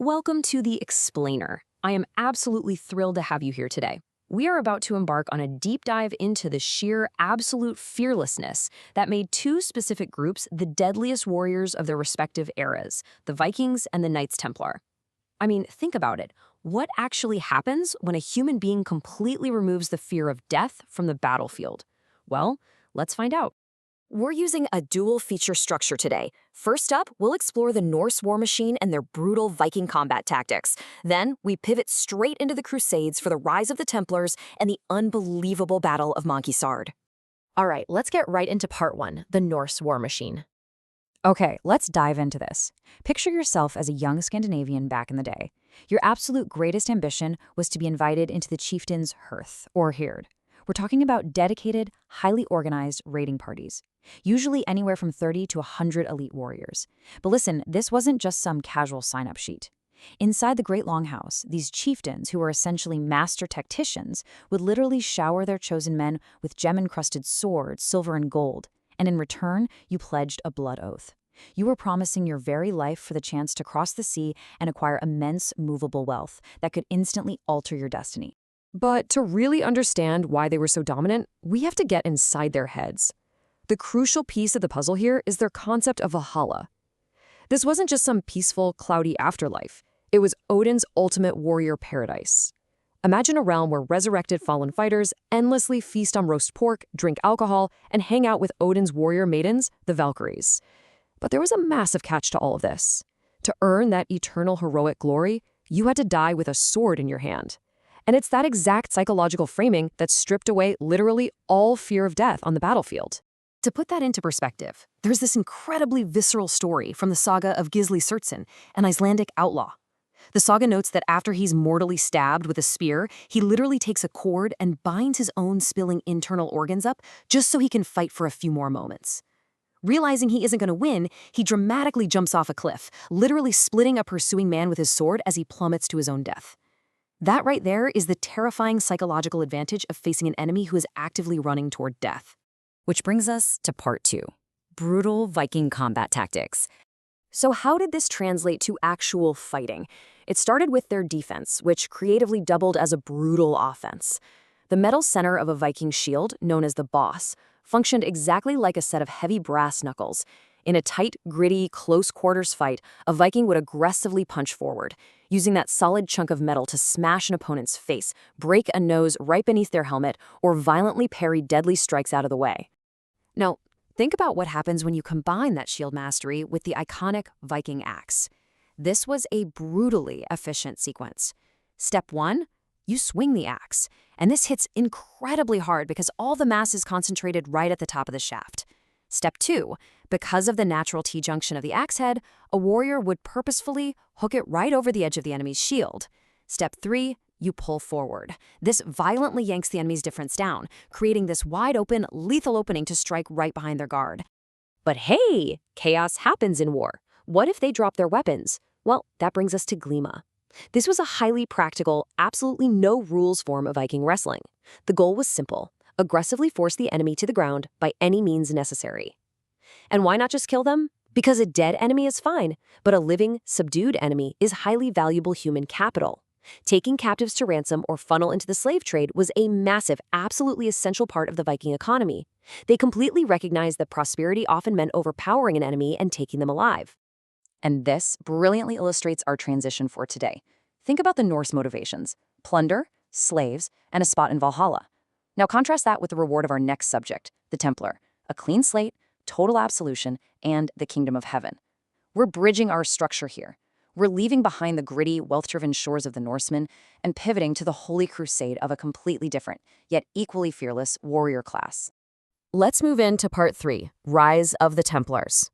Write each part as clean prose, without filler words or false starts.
Welcome to The Explainer. I am absolutely thrilled to have you here today. We are about to embark on a deep dive into the sheer, absolute fearlessness that made two specific groups the deadliest warriors of their respective eras, the Vikings and the Knights Templar. I mean, think about it. What actually happens when a human being completely removes the fear of death from the battlefield? Well, let's find out. We're using a dual feature structure today. First up, we'll explore the Norse war machine and their brutal Viking combat tactics. Then, we pivot straight into the Crusades for the rise of the Templars and the unbelievable Battle of Montgisard. All right, let's get right into part one, the Norse war machine. Okay, let's dive into this. Picture yourself as a young Scandinavian back in the day. Your absolute greatest ambition was to be invited into the chieftain's hearth, or hird. We're talking about dedicated, highly organized raiding parties, usually anywhere from 30 to 100 elite warriors. But listen, this wasn't just some casual sign-up sheet. Inside the Great Longhouse, these chieftains, who were essentially master tacticians, would literally shower their chosen men with gem-encrusted swords, silver and gold, and in return, you pledged a blood oath. You were promising your very life for the chance to cross the sea and acquire immense movable wealth that could instantly alter your destiny. But to really understand why they were so dominant, we have to get inside their heads. The crucial piece of the puzzle here is their concept of Valhalla. This wasn't just some peaceful, cloudy afterlife. It was Odin's ultimate warrior paradise. Imagine a realm where resurrected fallen fighters endlessly feast on roast pork, drink alcohol, and hang out with Odin's warrior maidens, the Valkyries. But there was a massive catch to all of this. To earn that eternal heroic glory, you had to die with a sword in your hand. And it's that exact psychological framing that stripped away literally all fear of death on the battlefield. To put that into perspective, there's this incredibly visceral story from the saga of Gisli Surtson, an Icelandic outlaw. The saga notes that after he's mortally stabbed with a spear, he literally takes a cord and binds his own spilling internal organs up just so he can fight for a few more moments. Realizing he isn't going to win, he dramatically jumps off a cliff, literally splitting a pursuing man with his sword as he plummets to his own death. That right there is the terrifying psychological advantage of facing an enemy who is actively running toward death. Which brings us to part two, brutal Viking combat tactics. So how did this translate to actual fighting? It started with their defense, which creatively doubled as a brutal offense. The metal center of a Viking shield, known as the boss, functioned exactly like a set of heavy brass knuckles. In a tight, gritty, close-quarters fight, a Viking would aggressively punch forward, using that solid chunk of metal to smash an opponent's face, break a nose right beneath their helmet, or violently parry deadly strikes out of the way. Now, think about what happens when you combine that shield mastery with the iconic Viking axe. This was a brutally efficient sequence. Step one, you swing the axe, and this hits incredibly hard because all the mass is concentrated right at the top of the shaft. Step two, because of the natural T-junction of the axe head, a warrior would purposefully hook it right over the edge of the enemy's shield. Step three, you pull forward. This violently yanks the enemy's defense down, creating this wide-open, lethal opening to strike right behind their guard. But hey, chaos happens in war. What if they drop their weapons? Well, that brings us to Glima. This was a highly practical, absolutely no-rules form of Viking wrestling. The goal was simple: aggressively force the enemy to the ground by any means necessary. And why not just kill them? Because a dead enemy is fine, but a living, subdued enemy is highly valuable human capital. Taking captives to ransom or funnel into the slave trade was a massive, absolutely essential part of the Viking economy. They completely recognized that prosperity often meant overpowering an enemy and taking them alive. And this brilliantly illustrates our transition for today. Think about the Norse motivations: plunder, slaves, and a spot in Valhalla. Now contrast that with the reward of our next subject, the Templar: a clean slate, total absolution, and the kingdom of heaven. We're bridging our structure here. We're leaving behind the gritty, wealth-driven shores of the Norsemen and pivoting to the holy crusade of a completely different, yet equally fearless warrior class. Let's move into part three, Rise of the Templars.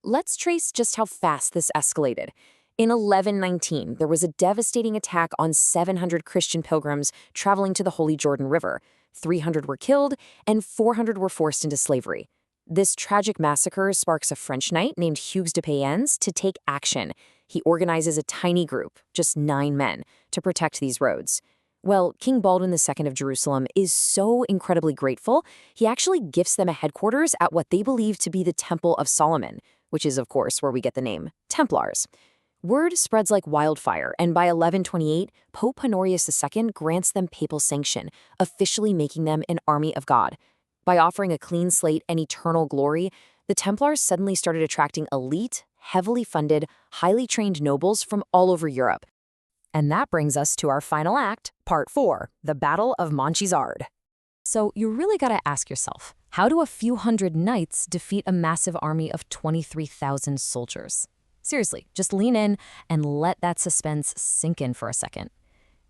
Let's trace just how fast this escalated. In 1119, there was a devastating attack on 700 Christian pilgrims traveling to the Holy Jordan River. 300 were killed, and 400 were forced into slavery. This tragic massacre sparks a French knight named Hugues de Payens to take action. He organizes a tiny group, just 9 men, to protect these roads. Well, King Baldwin II of Jerusalem is so incredibly grateful, he actually gifts them a headquarters at what they believe to be the Temple of Solomon, which is, of course, where we get the name Templars. Word spreads like wildfire, and by 1128, Pope Honorius II grants them papal sanction, officially making them an army of God. By offering a clean slate and eternal glory, the Templars suddenly started attracting elite, heavily funded, highly trained nobles from all over Europe. And that brings us to our final act, Part 4, the Battle of Montgisard. So you really gotta ask yourself, how do a few hundred knights defeat a massive army of 23,000 soldiers? Seriously, just lean in and let that suspense sink in for a second.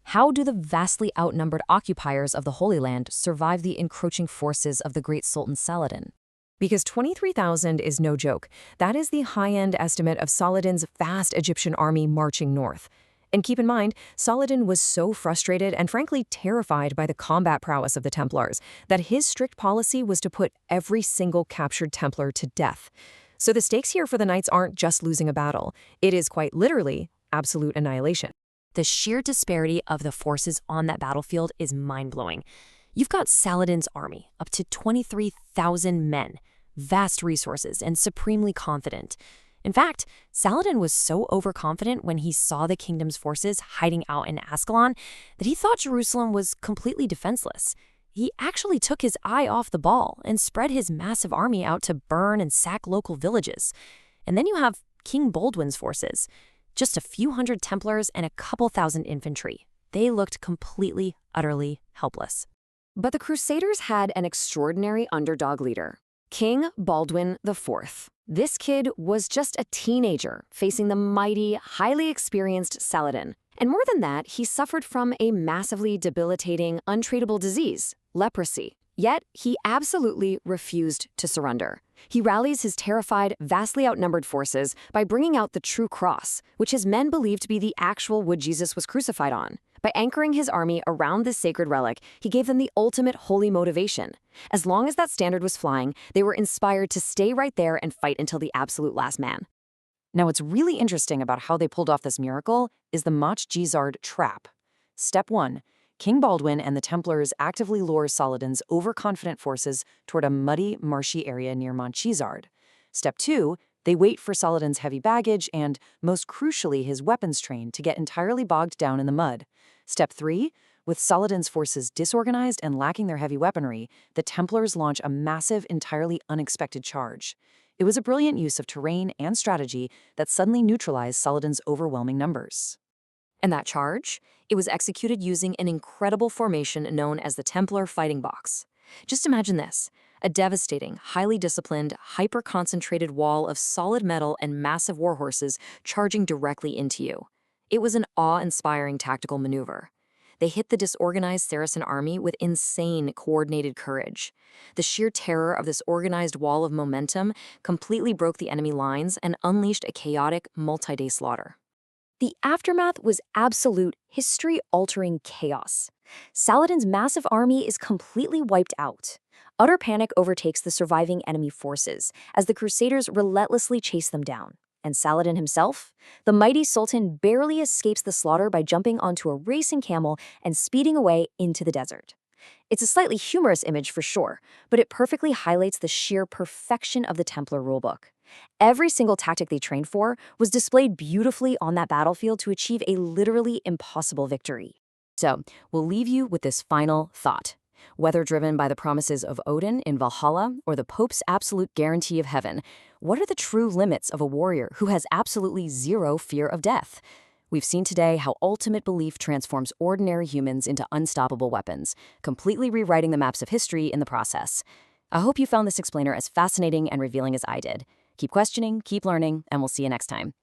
How do the vastly outnumbered occupiers of the Holy Land survive the encroaching forces of the great Sultan Saladin? Because 23,000 is no joke. That is the high-end estimate of Saladin's vast Egyptian army marching north. And keep in mind, Saladin was so frustrated and frankly terrified by the combat prowess of the Templars that his strict policy was to put every single captured Templar to death. So the stakes here for the Knights aren't just losing a battle. It is quite literally absolute annihilation. The sheer disparity of the forces on that battlefield is mind-blowing. You've got Saladin's army, up to 23,000 men, vast resources, and supremely confident. In fact, Saladin was so overconfident when he saw the kingdom's forces hiding out in Ascalon that he thought Jerusalem was completely defenseless. He actually took his eye off the ball and spread his massive army out to burn and sack local villages. And then you have King Baldwin's forces, just a few hundred Templars and a couple thousand infantry. They looked completely, utterly helpless. But the Crusaders had an extraordinary underdog leader, King Baldwin IV. This kid was just a teenager facing the mighty, highly experienced Saladin. And more than that, he suffered from a massively debilitating, untreatable disease, leprosy. Yet, he absolutely refused to surrender. He rallies his terrified, vastly outnumbered forces by bringing out the true cross, which his men believed to be the actual wood Jesus was crucified on. By anchoring his army around this sacred relic, he gave them the ultimate holy motivation. As long as that standard was flying, they were inspired to stay right there and fight until the absolute last man. Now, what's really interesting about how they pulled off this miracle is the Montgisard trap. Step 1. King Baldwin and the Templars actively lure Saladin's overconfident forces toward a muddy, marshy area near Montgisard. Step 2. They wait for Saladin's heavy baggage and, most crucially, his weapons train to get entirely bogged down in the mud. Step 3. With Saladin's forces disorganized and lacking their heavy weaponry, the Templars launch a massive, entirely unexpected charge. It was a brilliant use of terrain and strategy that suddenly neutralized Saladin's overwhelming numbers. And that charge? It was executed using an incredible formation known as the Templar fighting box. Just imagine this, a devastating, highly disciplined, hyper-concentrated wall of solid metal and massive warhorses charging directly into you. It was an awe-inspiring tactical maneuver. They hit the disorganized Saracen army with insane, coordinated courage. The sheer terror of this organized wall of momentum completely broke the enemy lines and unleashed a chaotic, multi-day slaughter. The aftermath was absolute, history-altering chaos. Saladin's massive army is completely wiped out. Utter panic overtakes the surviving enemy forces as the Crusaders relentlessly chase them down. And Saladin himself? The mighty Sultan barely escapes the slaughter by jumping onto a racing camel and speeding away into the desert. It's a slightly humorous image for sure, but it perfectly highlights the sheer perfection of the Templar rulebook. Every single tactic they trained for was displayed beautifully on that battlefield to achieve a literally impossible victory. So, we'll leave you with this final thought. Whether driven by the promises of Odin in Valhalla or the Pope's absolute guarantee of heaven, what are the true limits of a warrior who has absolutely zero fear of death? We've seen today how ultimate belief transforms ordinary humans into unstoppable weapons, completely rewriting the maps of history in the process. I hope you found this explainer as fascinating and revealing as I did. Keep questioning, keep learning, and we'll see you next time.